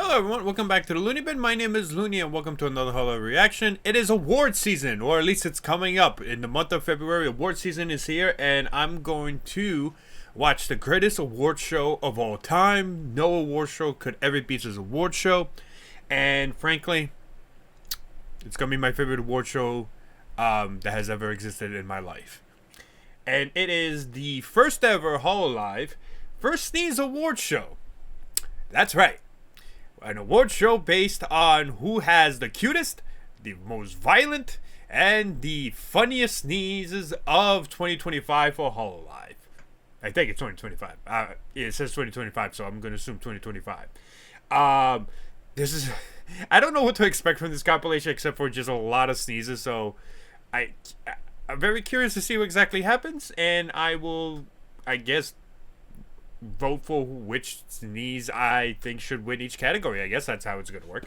Hello everyone, welcome back to the Loony Bin. My name is Loony and welcome to another Hololive reaction. It is award season, or at least it's coming up. In the month of February, award season is here and I'm going to watch the greatest award show of all time. No award show could ever beat this award show. And frankly, it's going to be my favorite award show that has ever existed in my life. And it is the first ever Hololive First Sneeze Award Show. That's right. An award show based on who has the cutest, the most violent, and the funniest sneezes of 2025 for Hololive. I think it's 2025. It says 2025, so I'm going to assume 2025. This is... I don't know what to expect from this compilation except for just a lot of sneezes, so I'm very curious to see what exactly happens, and I will, I guess, vote for which sneeze I think should win each category. I guess that's how it's going to work.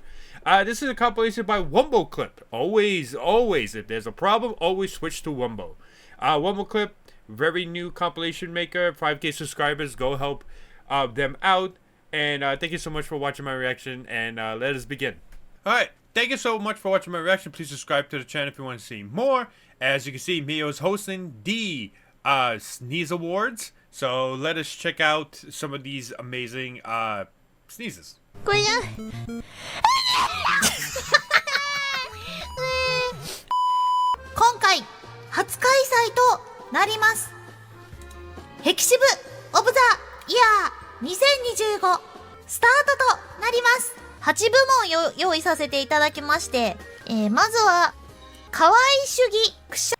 This is a compilation by Wumbo Clip. Always, if there's a problem, always switch to Wumbo. Wumbo Clip, very new compilation maker, 5K subscribers. Go help them out. And thank you so much for watching my reaction. And let us begin. Alright, thank you so much for watching my reaction. Please subscribe to the channel if you want to see more. As you can see, Mio is hosting the Sneeze Awards. So let us check out some of these amazing sneezes. これ今回初開催となります。ヘキシブオブザイヤー2025スタートとなります。8部門用意させていただきまして、まずは可愛主義くしゃ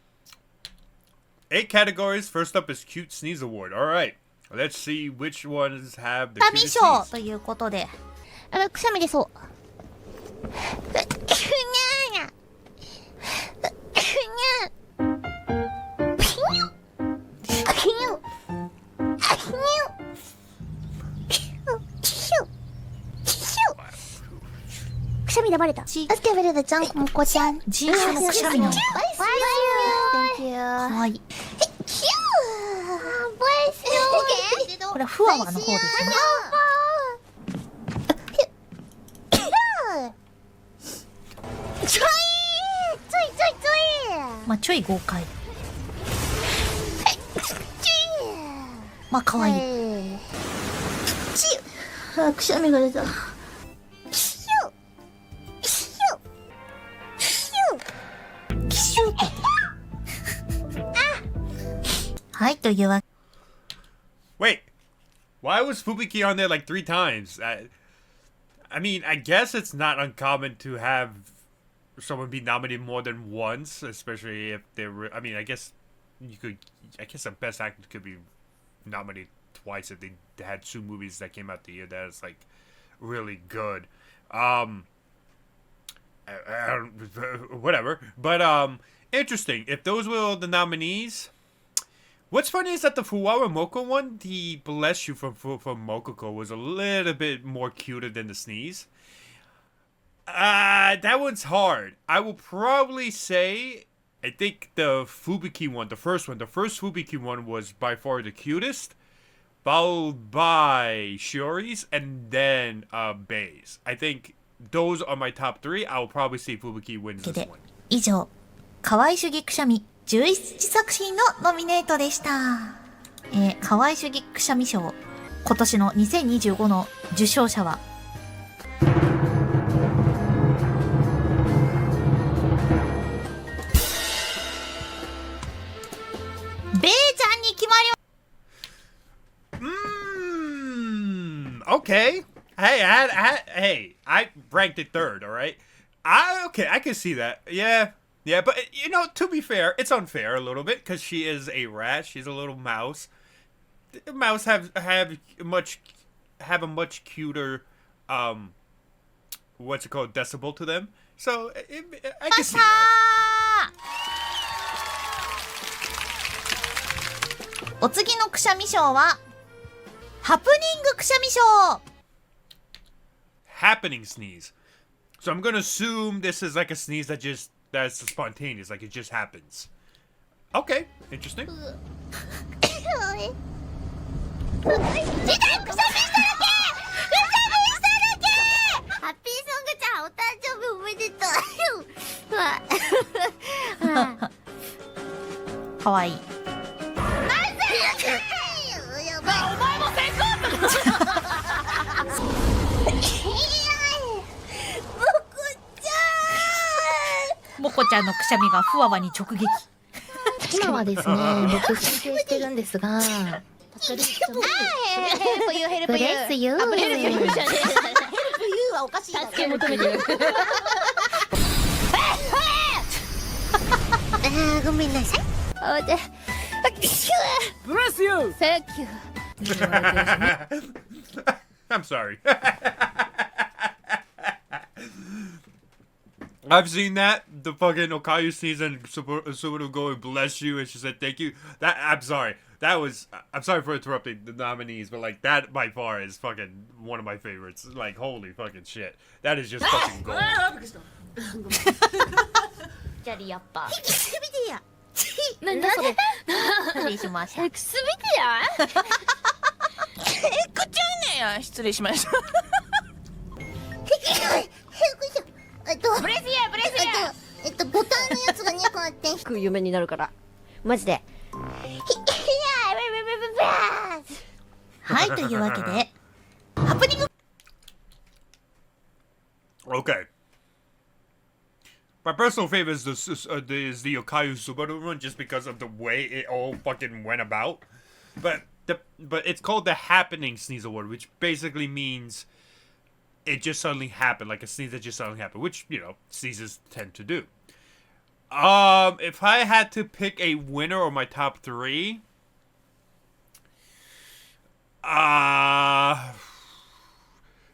8 categories. First up is Cute Sneeze Award. Alright, let's see which ones have the くしゃみ cutest 賞 sneeze. ということで、くしゃみでそう。くにゃーや。くにゃ。ピニュ。ピニュ。ピニュ。くしゃみでバレた。Let's get rid of the junk, もこちゃん。人種のくしゃみの。Thank you. かわいい。これはフワワの方ですね。ちょいまあちょい豪快。まあかわいい。くしゃみが出た。はい、というわけ。Wait, why was Fubiki on there like 3 times? I mean, I guess it's not uncommon to have someone be nominated more than once, especially if they're... I mean, I guess you could... I guess a best actor could be nominated twice if they had 2 movies that came out the year that is, like, really good. I don't... Whatever. But, interesting. If those were the nominees... What's funny is that the Fuwawa Moko one, the Bless You from Mokoko, was a little bit more cuter than the sneeze. That one's hard. I will probably say, I think the Fubiki one, the first Fubiki one was by far the cutest, followed by Shiori's, and then Bei's. I think those are my top 3. I will probably say Fubiki wins this one. 以上、可愛主義くしゃみ11作品のノミネートでした。可愛主義くしゃみ賞、今年の2025の受賞者は、ベイちゃんに決まりま Okay. Hey, I ranked it 3rd, alright? Okay, I can see that. Yeah, but, you know, to be fair, it's unfair a little bit, because she is a rat, she's a little mouse. The mouse have a much cuter, what's it called, decibel to them. So, I can see that. お次のくしゃみ賞は、ハプニングくしゃみ賞 Happening sneeze. So I'm gonna assume this is like a sneeze that's spontaneous, like it just happens. Okay, interesting. 出たくしゃみしただけかわいい。やばい、お前も先行もこちゃんのくしゃみがふわわに直撃。今はですね、僕申請してるんですが、ヘルプユーヘルプユーブレスユー。あ、ブレスユーじゃねえ。ヘルプユーはおかしいだろ。助け求めてる。ごめんなさい。あ、で、ブレスユー。センキュー。I'm sorry. I've seen that. The fucking Okayu season, Subaru going, bless you, and she said thank you. I'm sorry. I'm sorry for interrupting the nominees, but like, that by far is fucking one of my favorites. Like, holy fucking shit. That is just fucking gold. ジャリやっぱ。ヘキスビディア。なんだそれ。失礼しました。ヘクスビディア。ヘクちゃうねや。失礼しました。ブレスユーブレスユー。ボタンのやつが2個あって引く夢になるからマジではい、というわけでハプニング。 Okay. My personal favorite is the Okayu Subaru run just because of the way it all fucking went about. But it's called the Happening Sneeze Award, which basically means it just suddenly happened, like a sneeze that just suddenly happened, which, you know, sneezes tend to do. If I had to pick a winner or my top three,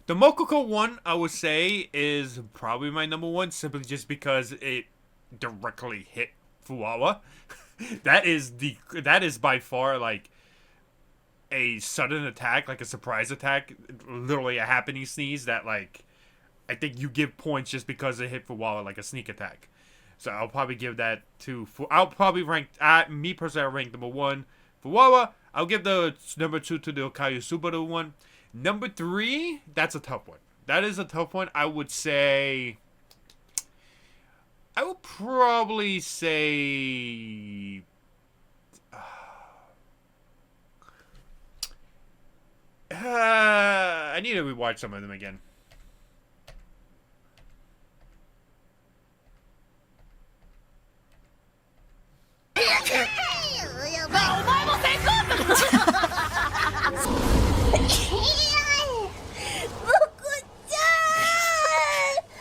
the Mokoko one, I would say, is probably my number one, simply just because it directly hit Fuwawa. that is by far, like, a sudden attack, like a surprise attack, literally a happening sneeze that, like, I think you give points just because it hit Fuwawa, like a sneak attack. So I'll probably give that to, I'll probably rank, me personally, I'll rank number one Fuwawa. I'll give the number two to the Okayu Subaru one. Number three, that's a tough one. That is a tough one. I would probably say... I need to rewatch some of them again.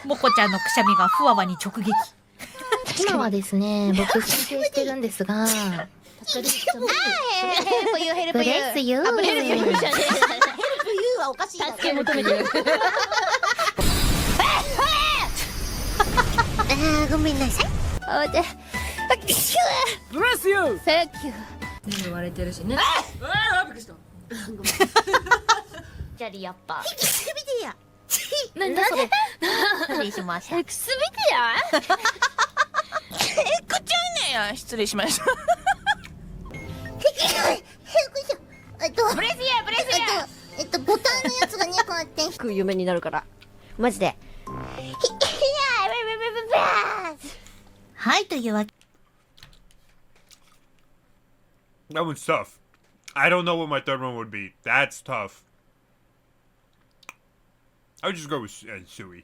もこちゃんのくしゃみがふわわに直撃。今はですね、僕申請してるんですが、ヘルプユーヘルプユー。ブレスユー。あ、ブレスユーじゃねえ。ヘルプユーはおかしいだろ。助け求めてる。ごめんなさい。あ、で、ブレスユー。センキュー。言われてるしね。びっくりした。ジャリやっぱ。ヘキスビディア。なんだそれ。失礼しました。ヘクスビディア。ヘクちゃうねや。失礼しました。ブレスユーブレスユー。ボタンのやつが2個あって引く夢になるからマジではい、というわけ。 That one's tough. I don't know what my third one would be. That's tough. I would just go with Sui.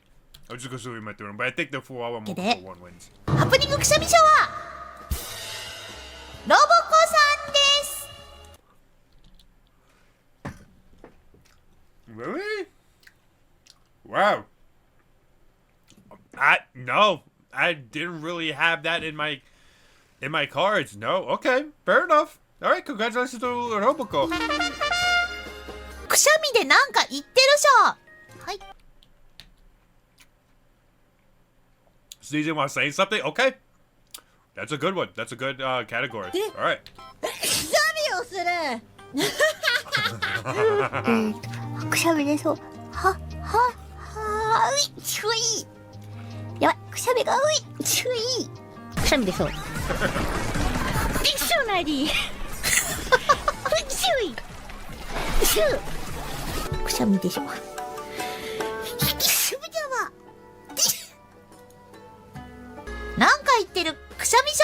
I would just go Sui in my third one, but I think the Fuwawa Mokoko one wins. ハプニングくしゃみ賞はロボコさんです。 Really? Wow. No, I didn't really have that in my cards. No. Okay, fair enough. All right, congratulations to Roboko. くしゃみでなんか言ってる賞。はい。 Sneezing while saying something? Okay. That's a good one. That's a good category. All right. くしゃみをする。くしゃみでそうういちゅいやばいくしゃみがういちゅいくしゃみでそうディクショナリーちゅいちゅくしゃみでしょくしゃみだわ。なんか言ってるくしゃみ賞。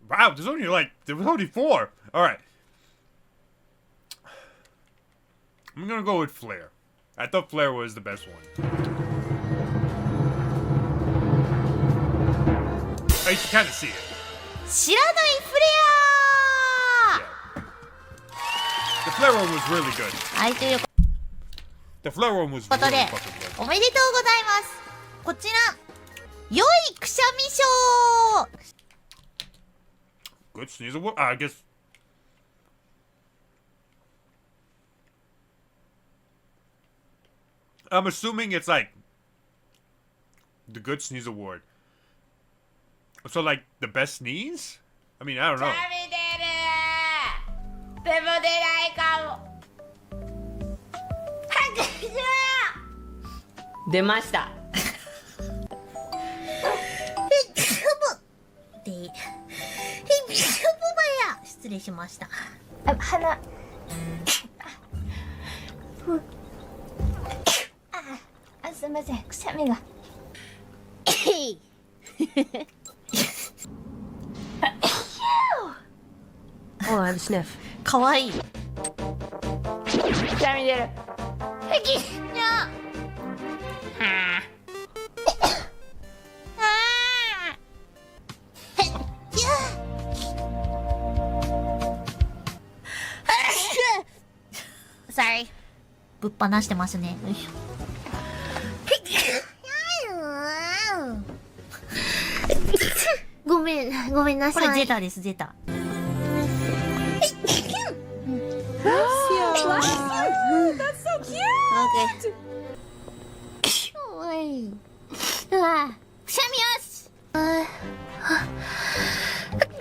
Wow, up. There was only 4. All right. I'm gonna go with Flair. I thought Flair was the best one. You can kind of see it. 知らないフレア The Flair one was really good. はいという The Flair one was こと really で fucking good. おめでとうございますこちら良いくしゃみ賞 Good sneeze award. I guess. I'm assuming it's like the good sneeze award. So like the best sneeze? I mean, I don't know. でも出ないかも出ました失礼しました鼻すいませんくしゃみがOh, I have a sniff. かわいいくしゃみ出るSorry ぶっ放してますねよいしょごめんなこれさいゼタですゼタ That's so cute! うわくしゃみよ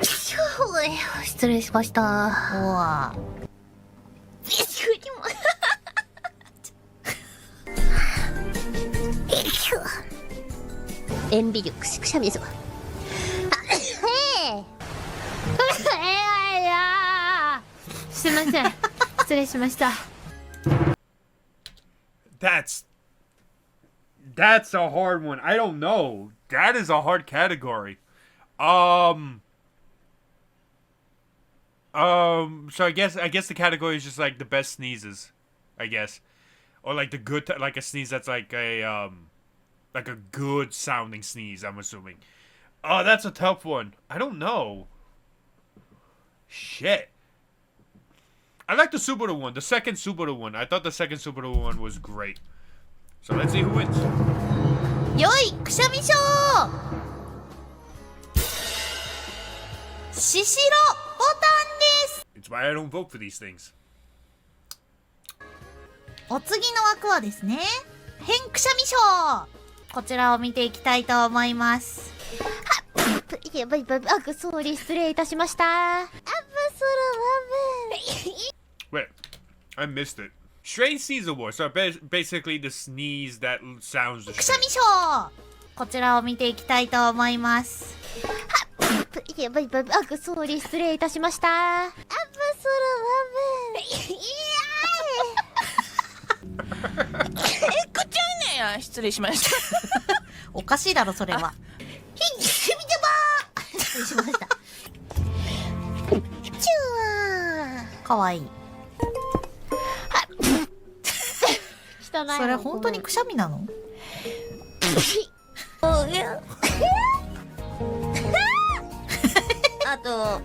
し失礼しましたうわ塩ビ力くしゃみですわすいません失礼しました That's a hard one. I don't know. That is a hard category. So I guess the category is just like the best sneezes, I guess, or like the good, like a sneeze that's like a good sounding sneeze. I'm assuming. Oh, that's a tough one. I don't know. Shit. I like the Subaru one, the second Subaru one. I thought the second Subaru one was great. So let's see who wins. 良いくしゃみ賞ししろボタンです It's why I don't vote for these things. お次の枠はですね変くしゃみ賞こちらを見ていきたいと思いますやばい総理失礼いたしましたWait, I missed it. Strange Sneeze Award. So basically the sneeze that sounds the くしゃ strange. み賞こちらを見ていきたいと思いますやばい総理失礼いたしました失礼しましたおかしいだろそれは失礼しましたかわいい汚いそれ本当にくしゃみなのあと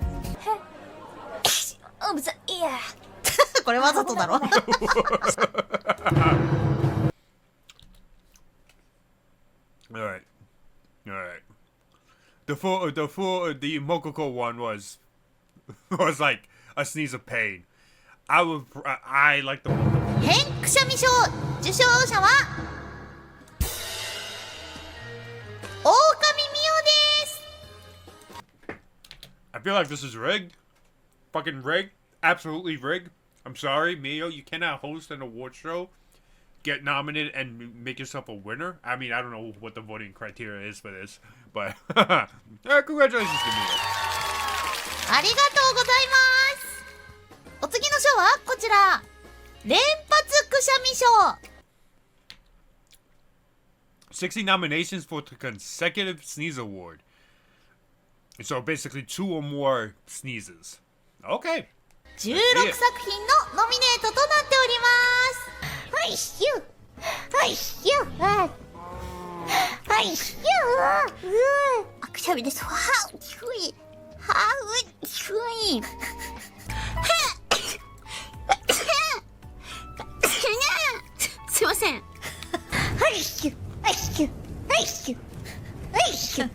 いやこれわざとだろ All right. The Mokoko one was like a sneeze of pain. I like the Mokoko. 変くしゃみ賞受賞者は狼みおです I feel like this is rigged. Fucking rigged. Absolutely rigged. I'm sorry, Mio, you cannot host an award show, get nominated, and make yourself a winner. I mean, I don't know what the voting criteria is for this, but congratulations to Mio. ありがとうございますお次の賞はこちら連発くしゃみ賞60 nominations for the consecutive sneeze award. So basically 2 or more sneezes. Okay. 16作品のノミネートとなっております。はいしゅはいしゅはいしゅあくしゃみです。はうちゅいはうちゅいすいません。はいしゅはいしゅはいしゅはいしゅ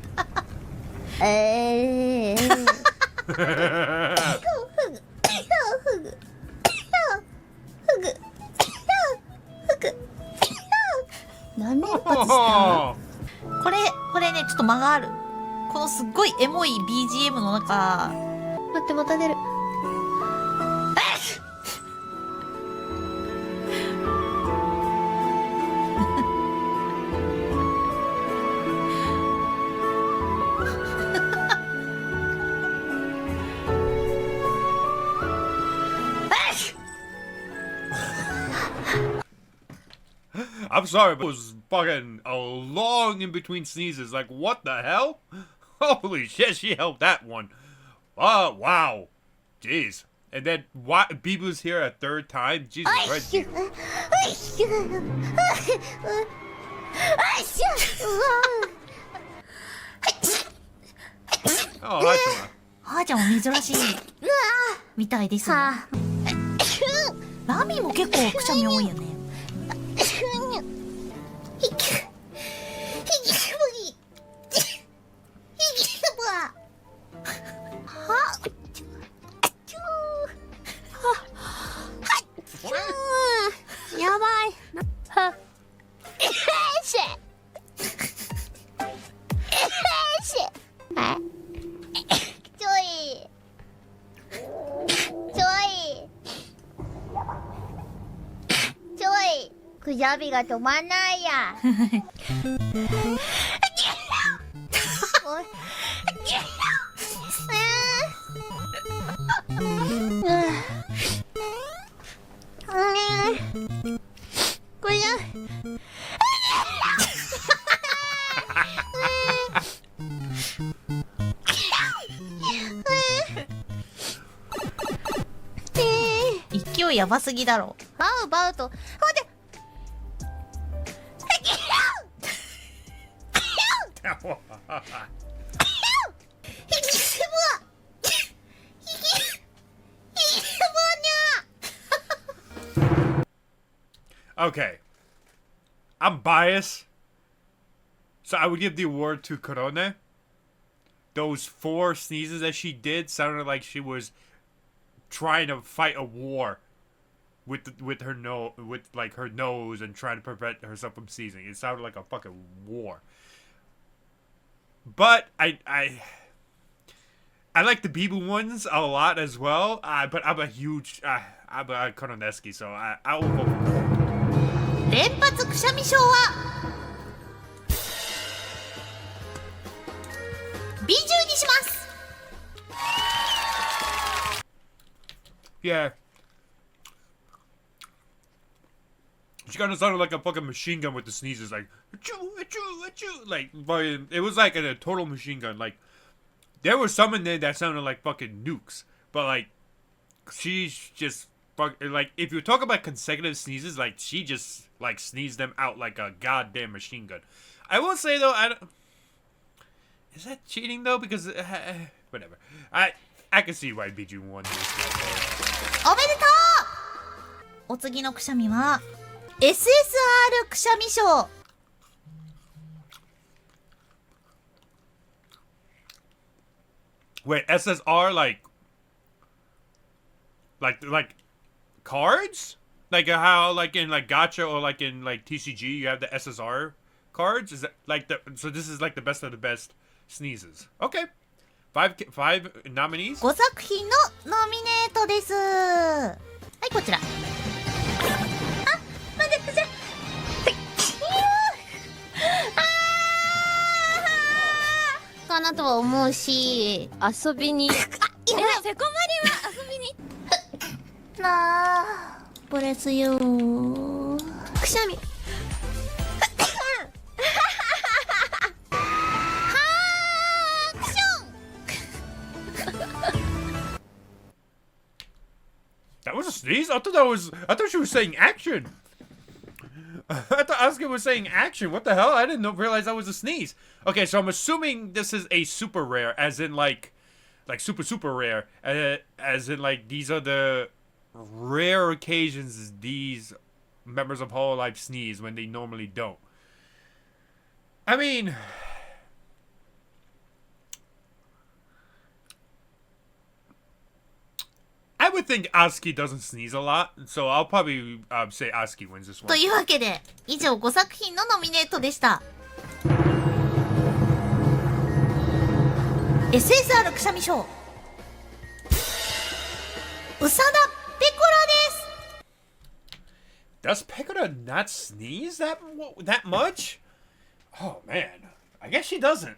何連発した？これね、ちょっと間がある。このすっごいエモい BGM の中。待って、また出る。I'm sorry, but it was fucking a long in between sneezes. Like, what the hell? Holy shit, she helped that one. Oh, wow. Jeez. And then, what? Bibu's here a 3rd time? Jesus Christ. Oh, that's はーちゃんも珍しいみたいですね。ラミも結構くしゃみ多いよね。やばい。はしちょいくしゃみが止まんないや。これ勢いやばすぎだろ。バウバウと待って。Okay. I'm biased. So I would give the award to Corone. Those 4 sneezes that she did sounded like she was trying to fight a war with her her nose and trying to prevent herself from sneezing. It sounded like a fucking war. But I like the Bibu ones a lot as well. But I'm a huge I'm a Koroneski, so I will vote for her. 連発くしゃみ賞は美獣にします。 Yeah. She kind of sounded like a fucking machine gun with the sneezes, like achoo, achoo, achoo. Like, it was like a total machine gun. Like, there were some in there that sounded like fucking nukes, but like, she's just like, if you talk about consecutive sneezes, like she just like sneezed them out like a goddamn machine gun. I will say though, is that cheating though? Because whatever. I can see why Biju won this. おめでとう。お次のくしゃみは SSR くしゃみ賞。Wait, SSR like cards? Like how like in like Gacha or like in like TCG you have the SSR cards? Is that like so this is like the best of the best sneezes. Okay. Five nominees? 5作品のノミネートです。はい、こちら。あ、待ってください。かなとは思うし、遊びに。セコマリは遊びに。なあ、ブレスユー。くしゃみ。sneeze? I thought she was saying action. I thought Asuka was saying action. What the hell? I didn't realize that was a sneeze. Okay, so I'm assuming this is a super rare, as in like super rare, as in like these are the rare occasions these members of Hololive sneeze when they normally don't. I mean, I would think Asuki doesn't sneeze a lot, so I'll probably say Asuki wins this one. というわけで、以上5作品のノミネートでした。SSR くしゃみ賞、宇佐田ペコラです。 Does Pekora not sneeze that much? Oh man, I guess she doesn't.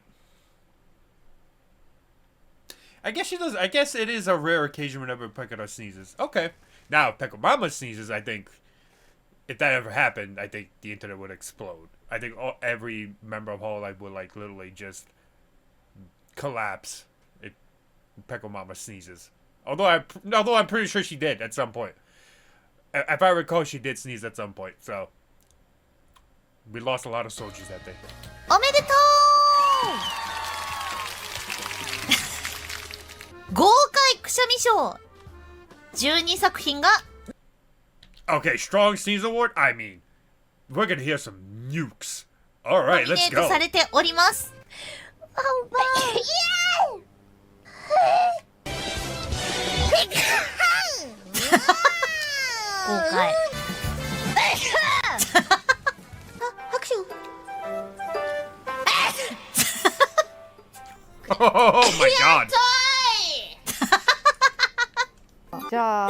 I guess she does. I guess it is a rare occasion whenever Pekora sneezes. Okay. Now, if Pekomama sneezes, I think if that ever happened, I think the internet would explode. I think every member of Hololive would like literally just collapse if Pekomama sneezes. Although I'm pretty sure she did at some point. If I recall, she did sneeze at some point. So we lost a lot of soldiers that day. おめでとう豪快くしゃみ賞12作品が Okay, strong sneeze award. I mean, we're gonna hear some nukes. All ノ right, ミネ let's ート go. されております。豪快。拍手。 Oh my god. じゃあ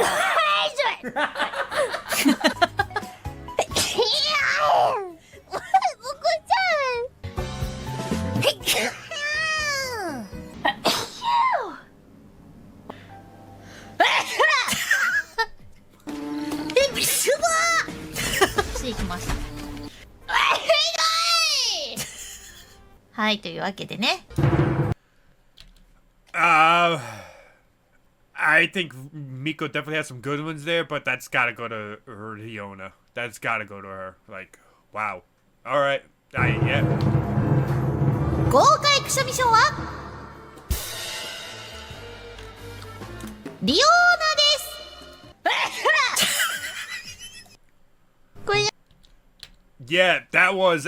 していきました。はい、というわけでね。I think Miko definitely has some good ones there, but that's gotta go to her Leona. That's gotta go to her. Like, wow. All right. Yeah. 豪快くしゃみ賞はリオーナです。これ Yeah, that was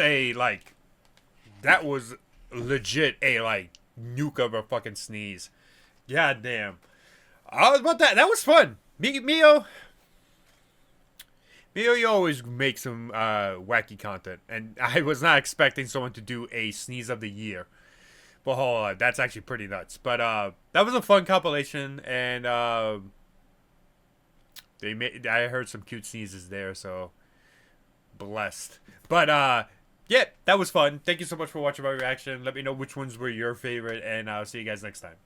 legit a like nuke of a fucking sneeze. God damn. I was about that. That was fun. Mio, you always make some wacky content, and I was not expecting someone to do a sneeze of the year. But hold on, that's actually pretty nuts. But that was a fun compilation, and I heard some cute sneezes there, so blessed. But yeah, that was fun. Thank you so much for watching my reaction. Let me know which ones were your favorite, and I'll see you guys next time.